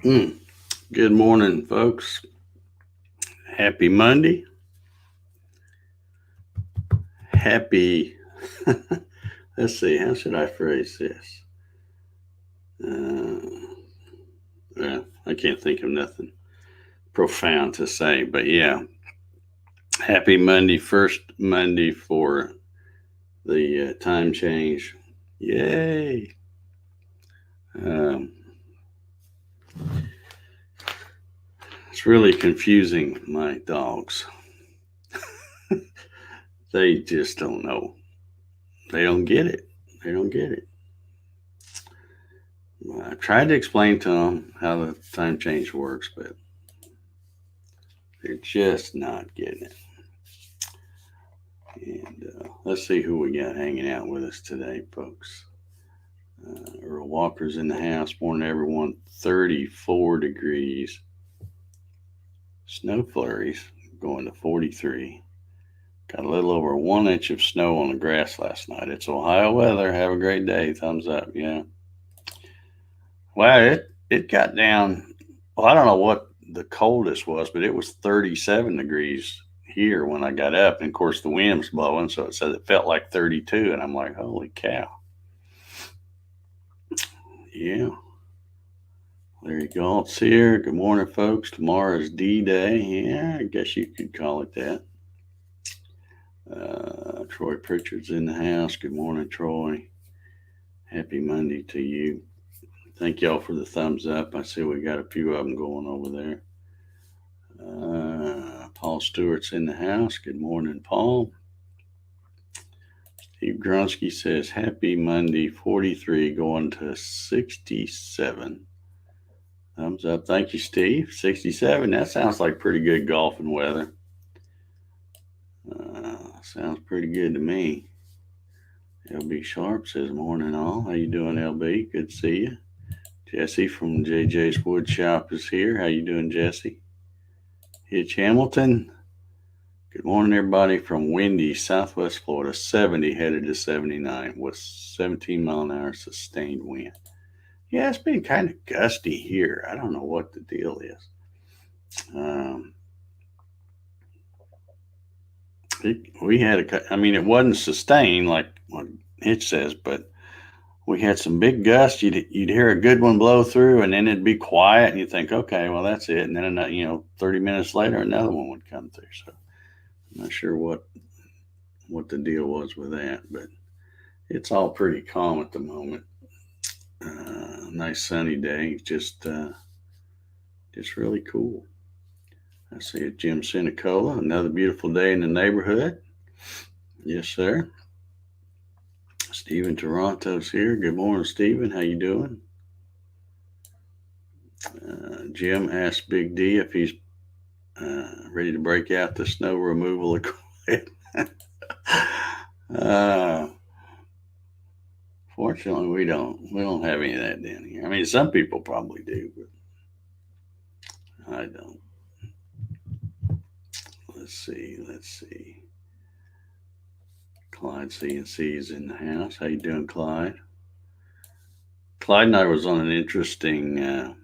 Mm. Good morning, folks. Happy Monday. Happy. Let's see, how should I phrase this? Uh, well, I can't think of nothing profound to say, but yeah, happy Monday, first Monday for the time change. Yay. Um, it's really confusing my dogs. They just don't know. They don't get it. They don't get it. I tried to explain to them how the time change works, but they're just not getting it. And let's see who we got hanging out with us today, folks. Earl Walker's in the house. Morning, everyone. 34 degrees. Snow flurries going to 43. Got a little over 1 inch of snow on the grass last night. It's Ohio weather. Have a great day. Thumbs up. Yeah. Well, it got down. Well, I don't know what the coldest was, but it was 37 degrees here when I got up. And of course, the wind was blowing, so it said it felt like 32. And I'm like, holy cow. Yeah. Larry Galt's here. Good morning, folks. Tomorrow is D-Day. Yeah, I guess you could call it that. Troy Pritchard's in the house. Good morning, Troy. Happy Monday to you. Thank y'all for the thumbs up. I see we got a few of them going over there. Paul Stewart's in the house. Good morning, Paul. Steve Gronsky says, happy Monday, 43 going to 67. Thumbs up. Thank you, Steve. 67. That sounds like pretty good golfing weather. Sounds pretty good to me. LB Sharp says, morning all. How you doing, LB? Good to see you. Jesse from JJ's Wood Shop is here. How you doing, Jesse? Hitch Hamilton. Good morning, everybody from windy Southwest Florida. 70 headed to 79 with 17 mile an hour sustained wind. Yeah, it's been kind of gusty here. I don't know what the deal is. We had it wasn't sustained like what Hitch says, but we had some big gusts. You'd hear a good one blow through, and then it'd be quiet, and you think, okay, well that's it. And then 30 minutes later, another one would come through. So I'm not sure what the deal was with that, but it's all pretty calm at the moment. Nice sunny day, just really cool. I see it, Jim Sinicola. Another beautiful day in the neighborhood. Yes, sir. Stephen Toronto's here. Good morning, Stephen. How you doing? Jim asked Big D if he's ready to break out the snow removal equipment. Fortunately, we don't have any of that down here. I mean, some people probably do, but I don't. Let's see. Clyde CNC is in the house. How you doing, Clyde? Clyde and I was on an interesting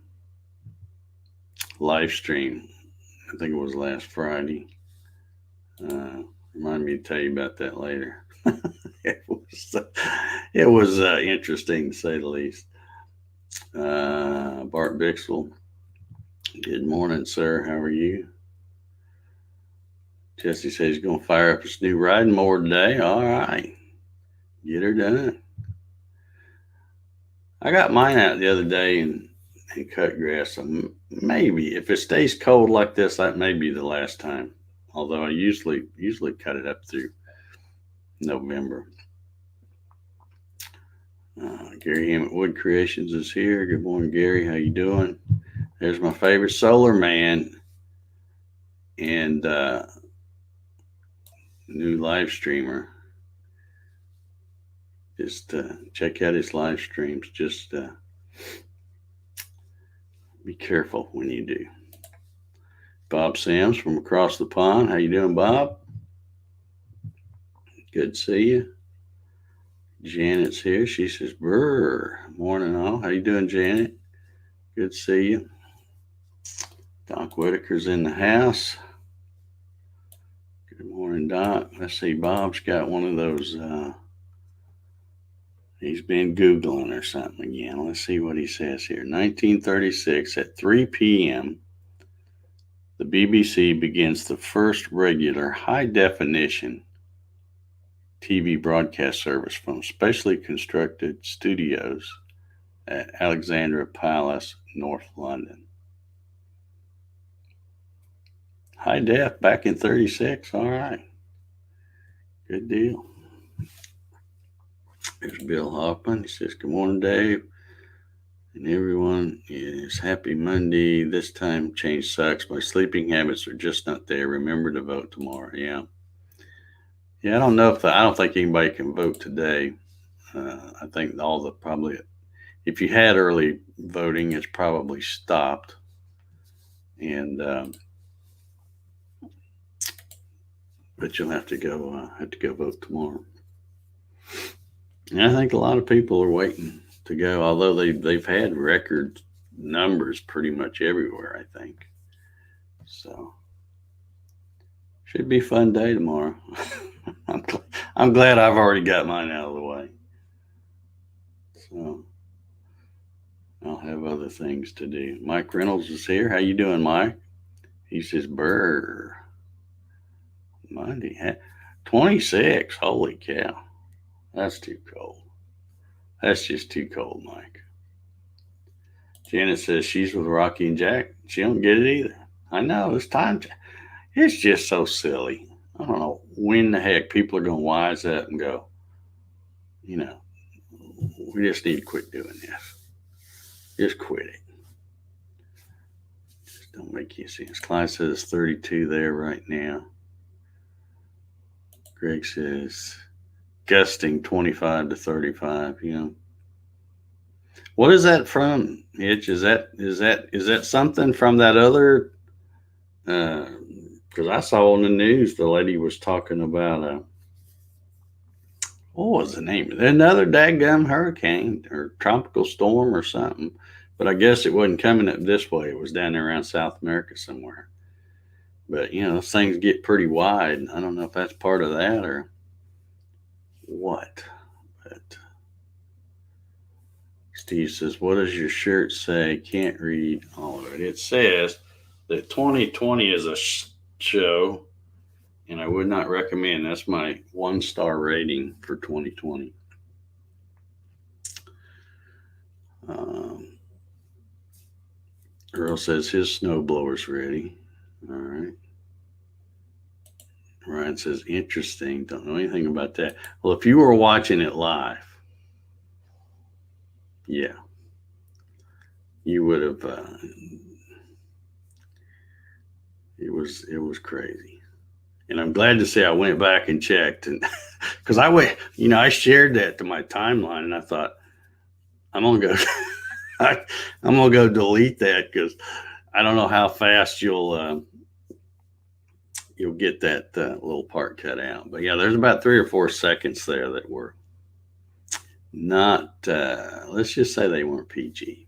live stream. I think it was last Friday. Remind me to tell you about that later. it was interesting to say the least. Bart Bixel. Good morning, sir. How are you? Jesse says he's going to fire up his new riding mower today. All right. Get her done. I got mine out the other day and cut grass. So maybe if it stays cold like this, that may be the last time. Although I usually cut it up through November. Gary Hammett Wood Creations is here. Good morning, Gary. How you doing? There's my favorite solar man and new live streamer. Just check out his live streams. Just be careful when you do. Bob Sams from across the pond. How you doing, Bob? Good to see you. Janet's here. She says, "Brr, morning all. How you doing, Janet? Good to see you." Doc Whitaker's in the house. Good morning, Doc. Let's see. Bob's got one of those. He's been Googling or something again. Let's see what he says here. 1936 at 3 p.m., the BBC begins the first regular high-definition TV broadcast service from specially constructed studios at Alexandra Palace, North London. High def back in 36. All right. Good deal. There's Bill Hoffman. He says, good morning, Dave. And everyone is happy Monday. This time change sucks. My sleeping habits are just not there. Remember to vote tomorrow. Yeah. Yeah, I don't think anybody can vote today. I think if you had early voting, it's probably stopped. And, but you'll have to go vote tomorrow. And I think a lot of people are waiting to go, although they've had record numbers pretty much everywhere, I think. So should be a fun day tomorrow. I'm glad I've already got mine out of the way. So I'll have other things to do. Mike Reynolds is here. How you doing, Mike? He says, "Brr, Monday, 26. Holy cow, that's too cold. That's just too cold, Mike." Janet says she's with Rocky and Jack. She don't get it either. I know, it's time. It's just so silly. I don't know when the heck people are going to wise up and go, we just need to quit doing this. Just quit it. Just don't make any sense. Clyde says it's 32 there right now. Greg says gusting 25 to 35, What is that from, Hitch? Is that something from that other? Because I saw on the news the lady was talking about what was the name? Another daggum hurricane or tropical storm or something. But I guess it wasn't coming up this way. It was down there around South America somewhere. But those things get pretty wide. I don't know if that's part of that or what. But Steve says, what does your shirt say? Can't read all of it. It says that 2020 is a show, and I would not recommend. That's my 1-star rating for 2020. Earl says his snowblower's ready. All right. Ryan says, interesting. Don't know anything about that. Well, if you were watching it live, yeah, you would have. It was crazy, and I'm glad to say I went back and checked, and because I shared that to my timeline, and I thought I'm gonna go, I'm gonna go delete that because I don't know how fast you'll get that little part cut out. But yeah, there's about 3 or 4 seconds there that were not. Let's just say they weren't PG.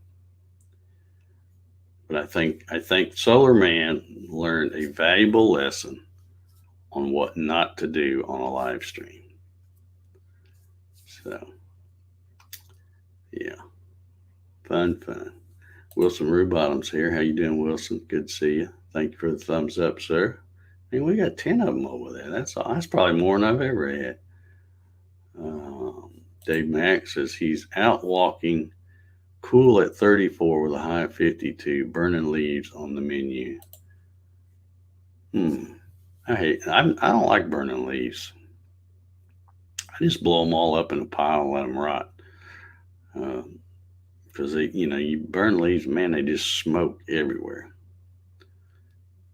But I think Solar Man learned a valuable lesson on what not to do on a live stream. So, yeah, fun. Wilson Rubottom's here. How you doing, Wilson? Good to see you. Thank you for the thumbs up, sir. I mean, we got 10 of them over there. That's probably more than I've ever had. Dave Mack says he's out walking, cool at 34 with a high of 52, burning leaves on the menu. I don't like burning leaves. I just blow them all up in a pile and let them rot. Because you burn leaves, man, they just smoke everywhere.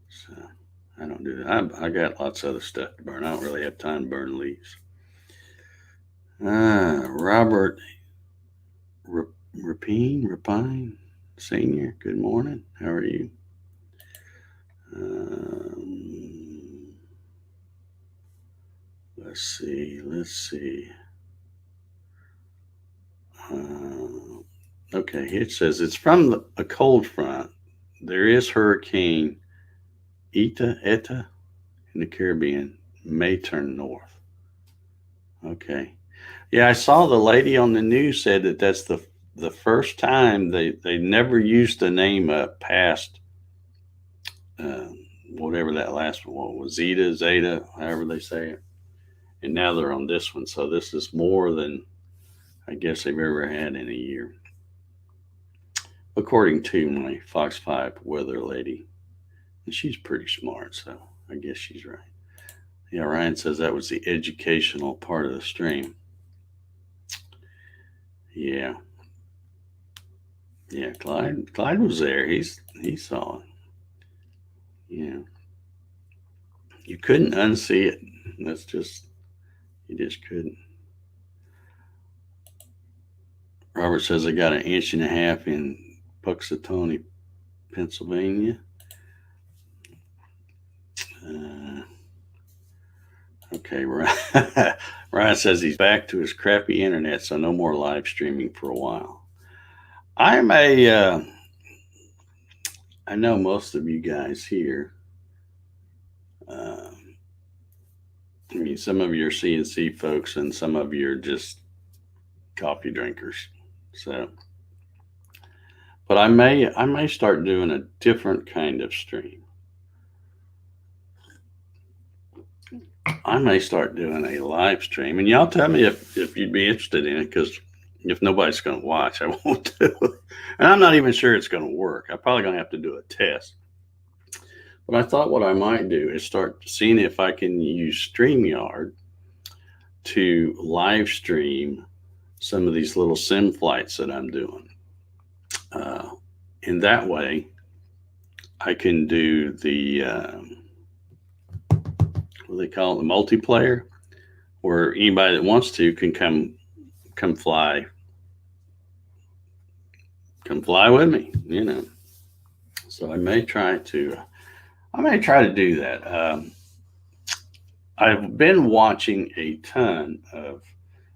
So I don't do that. I got lots of other stuff to burn. I don't really have time to burn leaves. Robert Rapine Senior. Good morning. How are you? Let's see. Okay, it says it's from a cold front there is Hurricane Eta in the Caribbean may turn north. Okay. Yeah, I saw the lady on the news said that that's the first time they never used the name past uh, whatever that last one was, Zeta, however they say it, and now they're on this one. So this is more than I guess they've ever had in a year, according to my Fox 5 weather lady. And she's pretty smart, so I guess she's right. Yeah, Ryan says that was the educational part of the stream. Yeah. Yeah, Clyde was there. He saw it. Yeah. You couldn't unsee it. That's just you just couldn't. Robert says I got an inch and a half in Puxatawny, Pennsylvania. Okay, Ryan says he's back to his crappy internet, so no more live streaming for a while. I'm a. I know most of you guys here. I mean, some of you are CNC folks, and some of you are just coffee drinkers. So, but I may start doing a different kind of stream. I may start doing a live stream, and y'all tell me if you'd be interested in it, because if nobody's going to watch, I won't do it. And I'm not even sure it's going to work. I'm probably going to have to do a test. But I thought what I might do is start seeing if I can use StreamYard to live stream some of these little sim flights that I'm doing. In that way, I can do the what do they call it, the multiplayer, where anybody that wants to can come fly with me, you know. So I may try to do that. I've been watching a ton of,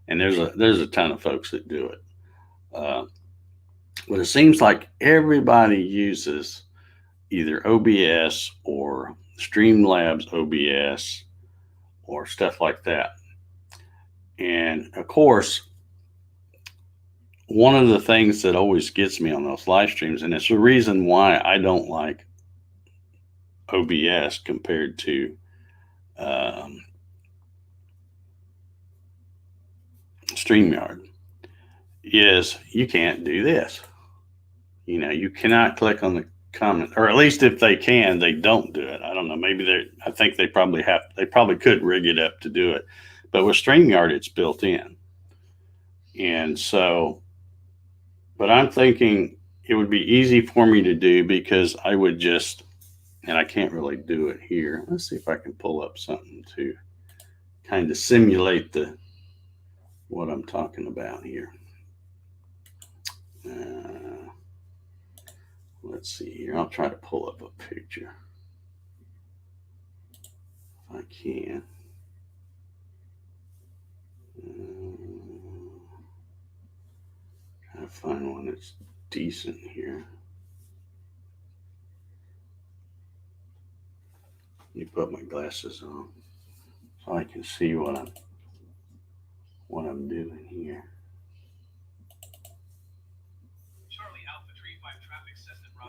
and there's a ton of folks that do it. But it seems like everybody uses either OBS or Streamlabs OBS or stuff like that. And of course, one of the things that always gets me on those live streams, and it's the reason why I don't like OBS compared to StreamYard, is you can't do this. You know, you cannot click on the comment, or at least if they can, they don't do it. I don't know. Maybe I think they probably could rig it up to do it. But with StreamYard, it's built in. And so, but I'm thinking it would be easy for me to do because I would just, and I can't really do it here. Let's see if I can pull up something to kind of simulate what I'm talking about here. Let's see here. I'll try to pull up a picture if I can. Try to find one that's decent here. Let me put my glasses on so I can see what I'm doing here.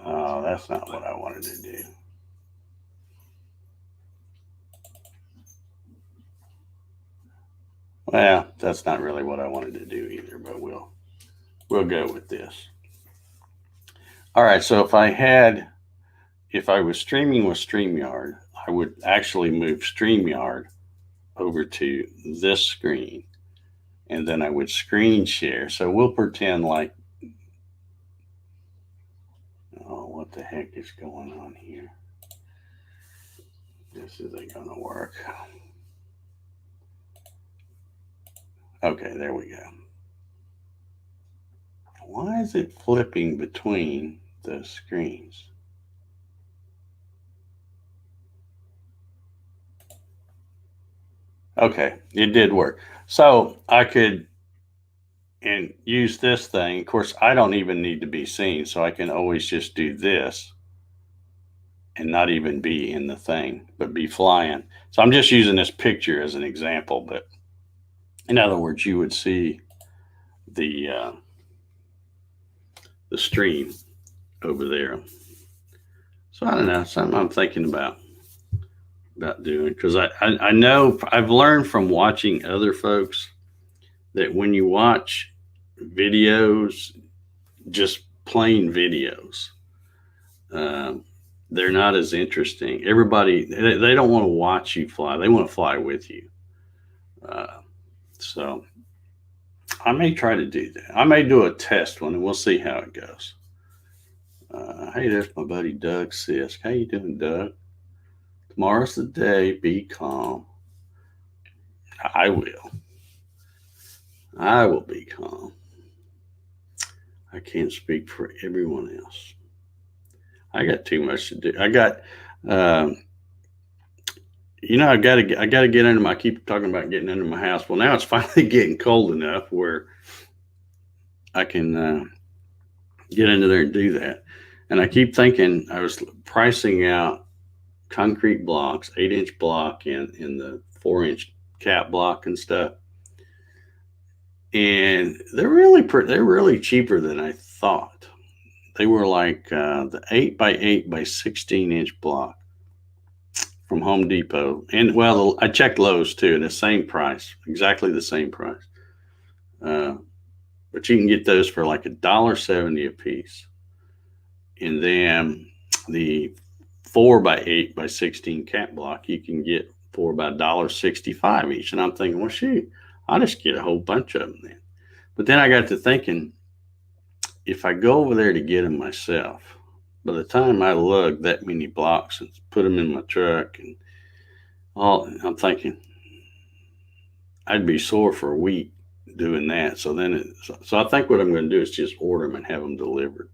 Oh, that's not what I wanted to do. Well, that's not really what I wanted to do either, but we'll go with this. All right, so if I was streaming with StreamYard, I would actually move StreamYard over to this screen, and then I would screen share. So we'll pretend like, oh, what the heck is going on here? This isn't going to work. Okay, there we go. Why is it flipping between the screens? Okay, it did work. So I could use this thing. Of course, I don't even need to be seen, so I can always just do this and not even be in the thing, but be flying. So I'm just using this picture as an example, but in other words, you would see the uh, the stream over there. So I don't know, something I'm thinking about doing, because I know I've learned from watching other folks that when you watch videos, just plain videos, um, they're not as interesting. Everybody, they don't want to watch you fly; they want to fly with you. Uh, so I may try to do that. I may do a test one, and we'll see how it goes. Hey, there's my buddy Doug Sisk. How you doing, Doug? Tomorrow's the day. Be calm. I will. I will be calm. I can't speak for everyone else. I got too much to do. I got, um, I got to get under my. I keep talking about getting under my house. Well, now it's finally getting cold enough where I can get into there and do that. And I keep thinking I was pricing out concrete blocks, 8-inch block, in the 4-inch cap block and stuff. And they're really cheaper than I thought. They were like the 8x8 by 16-inch block from Home Depot, and well, I checked Lowe's too, and the same price, exactly the same price. Uh, but you can get those for like $1.70 a piece, and then the 4x8 by 16 cap block you can get for about $1.65 each. And I'm thinking, well, shoot, I'll just get a whole bunch of them then. But then I got to thinking, if I go over there to get them myself, by the time I lug that many blocks and put them in my truck and all, I'm thinking I'd be sore for a week doing that. So I think what I'm going to do is just order them and have them delivered.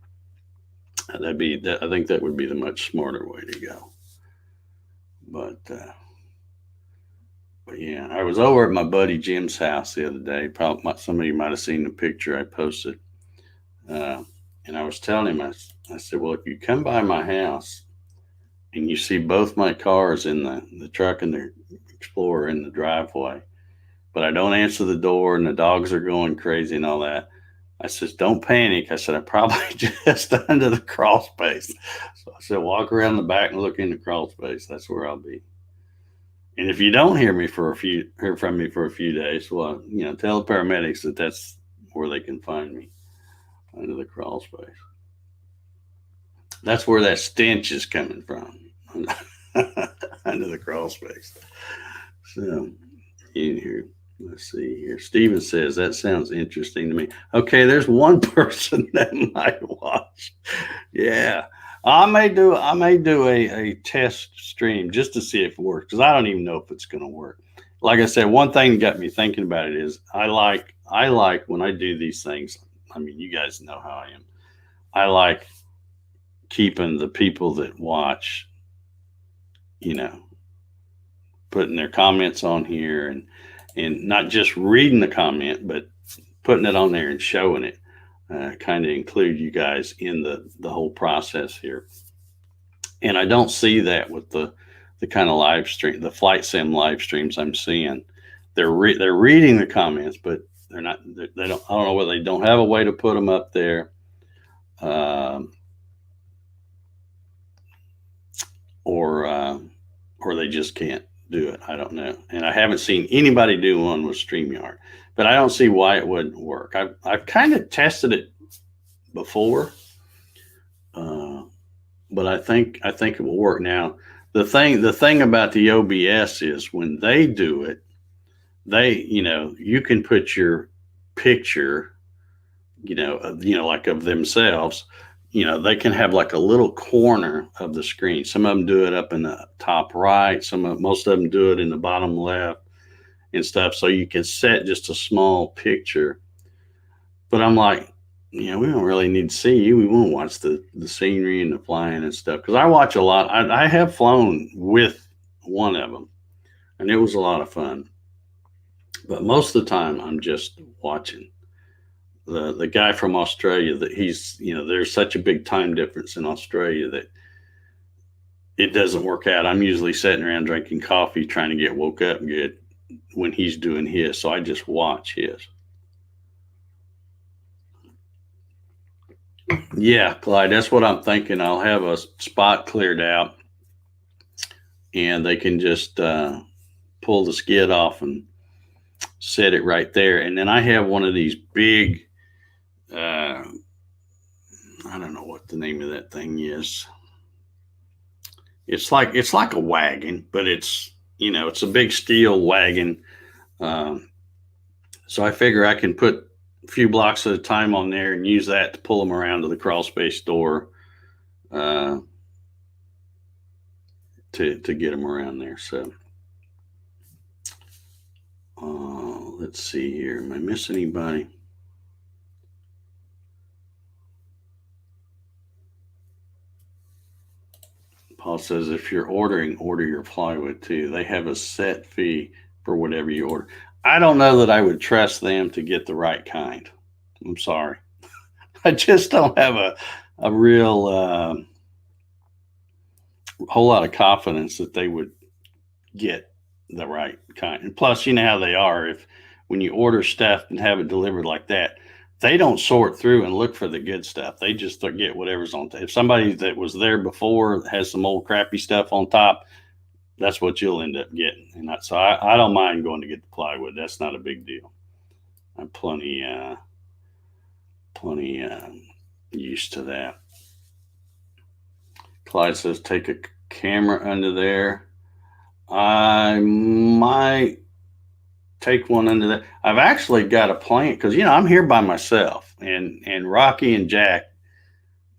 That'd be that. I think that would be the much smarter way to go. But yeah, I was over at my buddy Jim's house the other day. Probably some of you might have seen the picture I posted. Uh, and I was telling him, I said, well, if you come by my house and you see both my cars in the truck and the Explorer in the driveway, but I don't answer the door and the dogs are going crazy and all that, I said, don't panic. I said, I'm probably just under the crawl space. So I said, walk around the back and look in the crawl space. That's where I'll be. And if you don't hear from me for a few days, well, tell the paramedics that that's where they can find me, under the crawl space. That's where that stench is coming from, under the crawl space. So, in here, let's see here. Steven says that sounds interesting to me. Okay, there's one person that might watch. Yeah, I may do a test stream just to see if it works, because I don't even know if it's going to work. Like I said, one thing that got me thinking about it is I like when I do these things. I mean, you guys know how I am. I like keeping the people that watch, putting their comments on here, and not just reading the comment, but putting it on there and showing it. Kind of include you guys in the whole process here. And I don't see that with the kind of live stream, the flight sim live streams I'm seeing. They're reading the comments, but they don't. I don't know whether they don't have a way to put them up there, or they just can't do it. I don't know. And I haven't seen anybody do one with StreamYard, but I don't see why it wouldn't work. I've kind of tested it before, but I think it will work now. The thing about the OBS is when they do it, you can put your picture, like of themselves. They can have like a little corner of the screen. Some of them do it up in the top right. Most of them do it in the bottom left and stuff. So you can set just a small picture. But I'm like, we don't really need to see you. We want to watch the scenery and the flying and stuff. Because I watch a lot. I have flown with one of them, and it was a lot of fun. But most of the time, I'm just watching. The guy from Australia, that he's, there's such a big time difference in Australia that it doesn't work out. I'm usually sitting around drinking coffee trying to get woke up good when he's doing his. So I just watch his. Yeah, Clyde, that's what I'm thinking. I'll have a spot cleared out and they can just pull the skid off and set it right there. And then I have one of these big, I don't know what the name of that thing is. It's like a wagon, but it's a big steel wagon. Um, so I figure I can put a few blocks at a time on there and use that to pull them around to the crawl space door uh, to get them around there. So let's see here. Am I missing anybody? Paul says if you're ordering, order your plywood too. They have a set fee for whatever you order. I don't know that I would trust them to get the right kind. I'm sorry. I just don't have a real whole lot of confidence that they would get the right kind. And plus, you know how they are. If when you order stuff and have it delivered like that, they don't sort through and look for the good stuff. They just get whatever's on top. If somebody that was there before has some old crappy stuff on top, that's what you'll end up getting. And I don't mind going to get the plywood. That's not a big deal. I'm plenty used to that. Clyde says take a camera under there. I might take one under that. I've actually got a plan because I'm here by myself, and Rocky and Jack,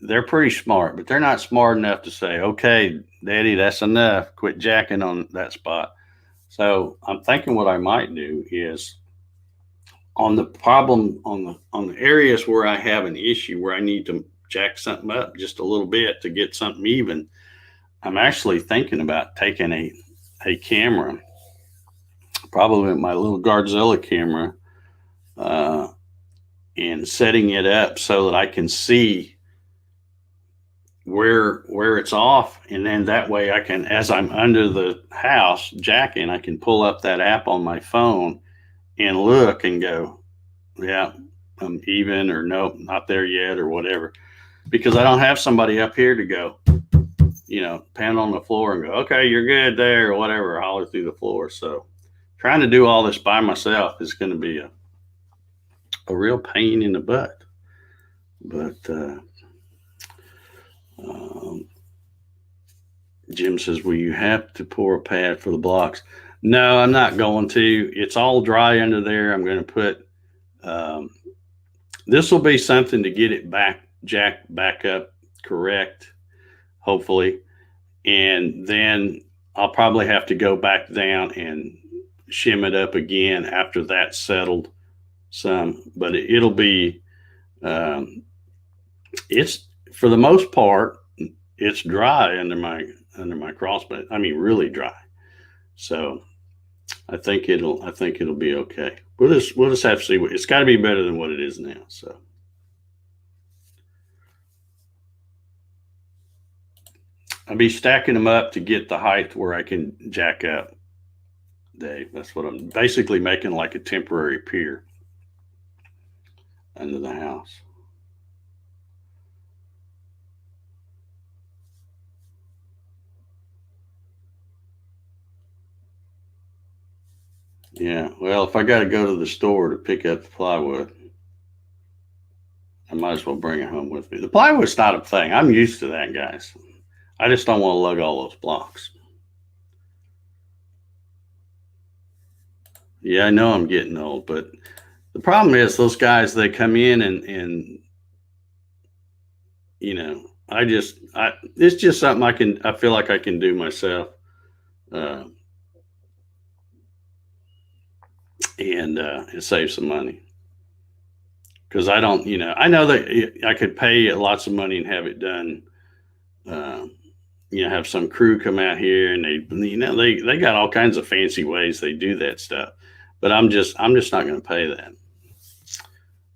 they're pretty smart, but they're not smart enough to say, "Okay, Daddy, that's enough. Quit jacking on that spot." So I'm thinking what I might do is on the problem on the areas where I have an issue where I need to jack something up just a little bit to get something even. I'm actually thinking about taking a camera, probably my little Godzilla camera, and setting it up so that I can see where it's off, and then that way I can, as I'm under the house jacking, I can pull up that app on my phone and look and go, yeah, I'm even, or nope, not there yet, or whatever, because I don't have somebody up here to go, pound on the floor and go, okay, you're good there, or whatever, holler through the floor. So trying to do all this by myself is going to be a real pain in the butt. But Jim says, will you have to pour a pad for the blocks? No, I'm not going to. It's all dry under there. I'm going to put, this will be something to get it jacked back up correct, hopefully. And then I'll probably have to go back down and shim it up again after that's settled some. But it'll be, it's, for the most part, it's dry under my cross, but I mean really dry. So I think it'll be okay. We'll just have to see. It's got to be better than what it is now. So I'll be stacking them up to get the height where I can jack up, Dave. That's what I'm basically making, like a temporary pier under the house. Yeah, well, if I got to go to the store to pick up the plywood, I might as well bring it home with me. The plywood's not a thing. I'm used to that, guys. I just don't want to lug all those blocks. Yeah, I know I'm getting old, but the problem is those guys, they come in and it's just something I feel like I can do myself. And save some money. Because I don't, I know that I could pay lots of money and have it done. Have some crew come out here and they got all kinds of fancy ways they do that stuff. But I'm just not going to pay that.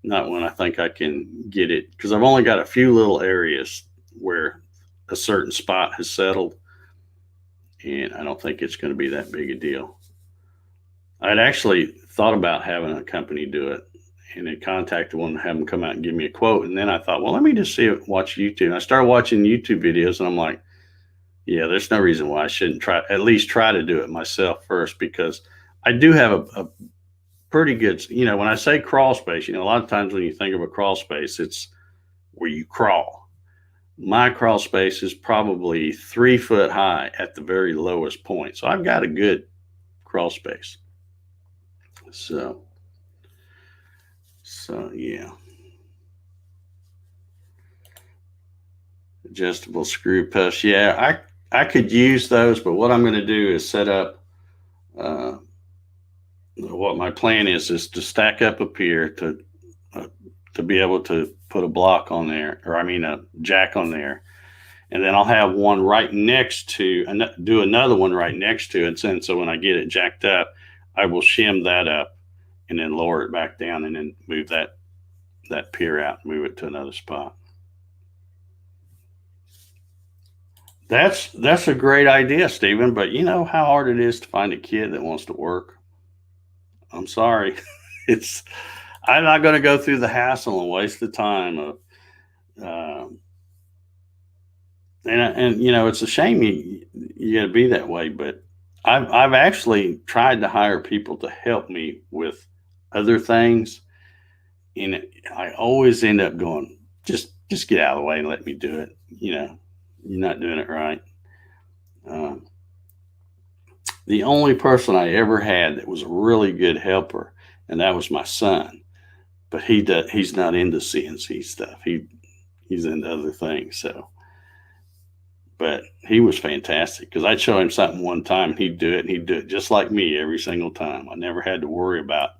Not when I think I can get it, because I've only got a few little areas where a certain spot has settled. and I don't think it's going to be that big a deal. I'd actually thought about having a company do it, and then contacted one to have them come out and give me a quote. And then I thought, well, let me just watch YouTube. And I started watching YouTube videos, and I'm like, yeah, there's no reason why I shouldn't at least try to do it myself first, because I do have a pretty good, when I say crawl space, a lot of times when you think of a crawl space, it's where you crawl. My crawl space is probably 3 foot high at the very lowest point. So I've got a good crawl space. So yeah. Adjustable screw posts. Yeah, I could use those, but what I'm going to do is set up, what my plan is to stack up a pier to be able to put a block on there, or a jack on there. And then I'll have one right next to, and do another one right next to it. And so when I get it jacked up, I will shim that up and then lower it back down, and then move that pier out and move it to another spot. That's a great idea, Stephen. But you know how hard it is to find a kid that wants to work. I'm sorry. I'm not going to go through the hassle and waste the time of, and it's a shame you got to be that way. But I've actually tried to hire people to help me with other things, and I always end up going, just get out of the way and let me do it. You're not doing it right. The only person I ever had that was a really good helper, and that was my son. But he's not into CNC stuff. He's into other things. So, but he was fantastic, because I'd show him something one time and he'd do it just like me every single time. I never had to worry about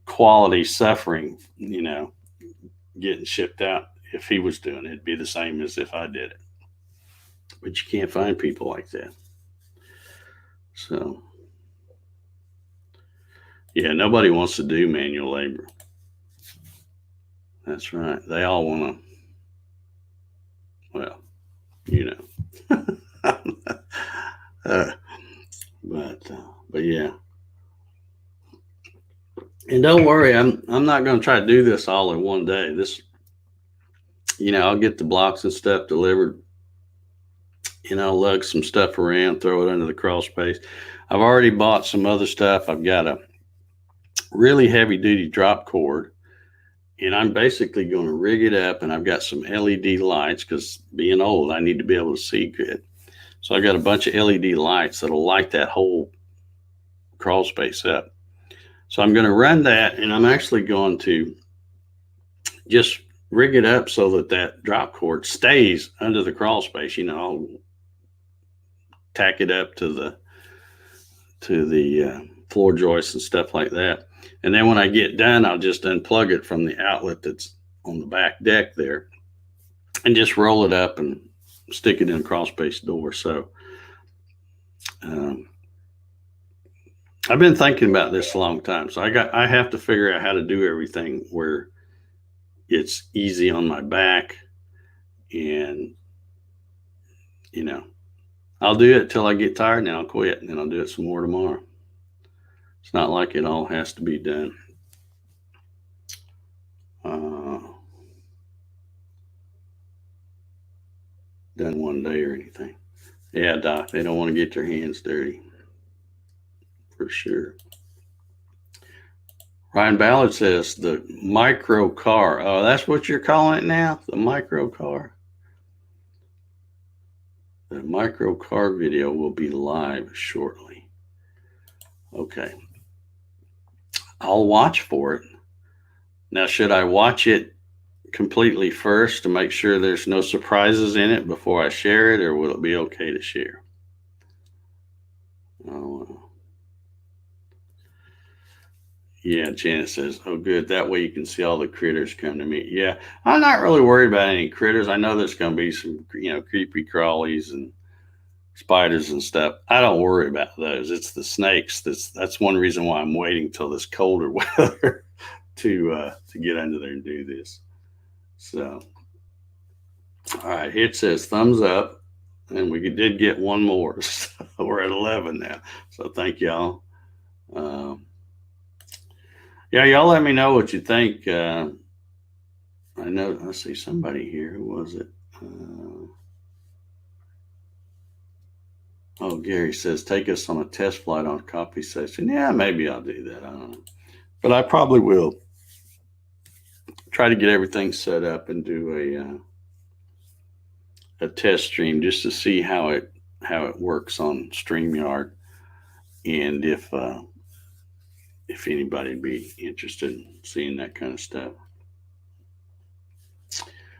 quality suffering, getting shipped out. If he was doing it, it'd be the same as if I did it. But you can't find people like that. So, yeah, nobody wants to do manual labor. That's right. They all want to, well, but yeah. And don't worry, I'm not going to try to do this all in one day. I'll get the blocks and stuff delivered, and I'll lug some stuff around, throw it under the crawl space. I've already bought some other stuff. I've got a really heavy duty drop cord, and I'm basically going to rig it up, and I've got some LED lights, because being old, I need to be able to see good. So I've got a bunch of LED lights that'll light that whole crawl space up. So I'm going to run that, and I'm actually going to just rig it up so that drop cord stays under the crawl space. I'll tack it up to the floor joists and stuff like that. And then when I get done, I'll just unplug it from the outlet that's on the back deck there, and just roll it up and stick it in a crawl space door. So I've been thinking about this a long time. So I have to figure out how to do everything where it's easy on my back, and I'll do it till I get tired, and then I'll quit, and then I'll do it some more tomorrow. It's not like it all has to be done. Done one day or anything. Yeah, Doc, they don't want to get their hands dirty. For sure. Ryan Ballard says the micro car. Oh, that's what you're calling it now? The micro car? The micro car video will be live shortly. Okay. I'll watch for it. Now, should I watch it completely first to make sure there's no surprises in it before I share it, or will it be okay to share? Oh, yeah, Janet says, oh, good. That way you can see all the critters come to me. Yeah, I'm not really worried about any critters. I know there's going to be some, creepy crawlies and spiders and stuff. I don't worry about those. It's the snakes. That's one reason why I'm waiting till this colder weather to get under there and do this. So, all right, it says thumbs up. And we did get one more. So we're at 11 now. So thank y'all. Um, yeah, y'all let me know what you think. I know, I see somebody here. Who was it? Oh, Gary says, take us on a test flight on a coffee session. Yeah, maybe I'll do that. I don't know. But I probably will try to get everything set up and do a test stream just to see how it works on StreamYard, and if anybody'd be interested in seeing that kind of stuff.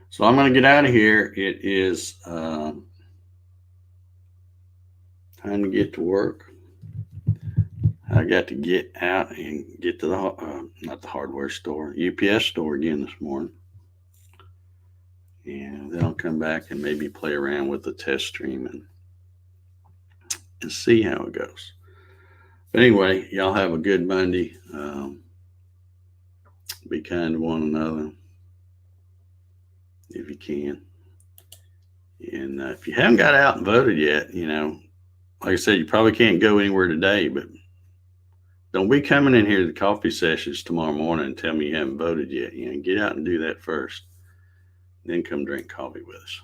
So I'm going to get out of here. It is time to get to work. I got to get out and get to the not the hardware store, UPS store again this morning. And then I'll come back and maybe play around with the test stream and see how it goes. But anyway, y'all have a good Monday. Be kind to one another if you can. And if you haven't got out and voted yet, like I said, you probably can't go anywhere today, but don't be coming in here to the coffee sessions tomorrow morning and tell me you haven't voted yet. Get out and do that first. Then come drink coffee with us.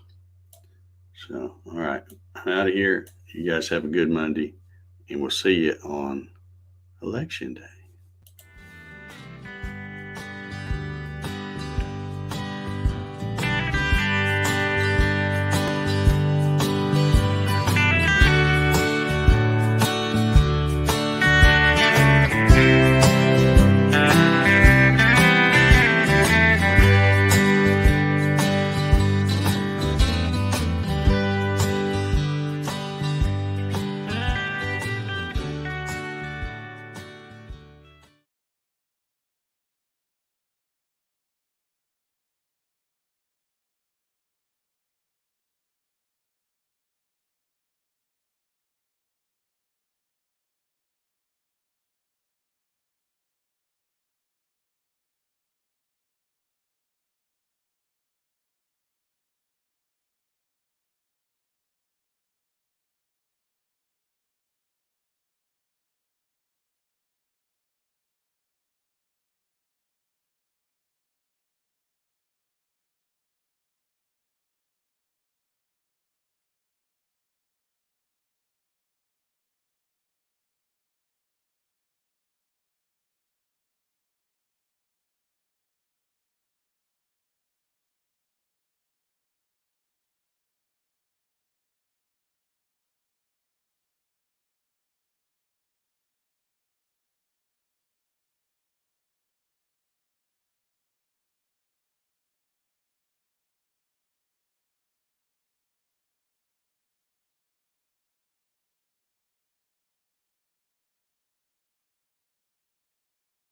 So, all right, I'm out of here. You guys have a good Monday, and we'll see you on Election Day.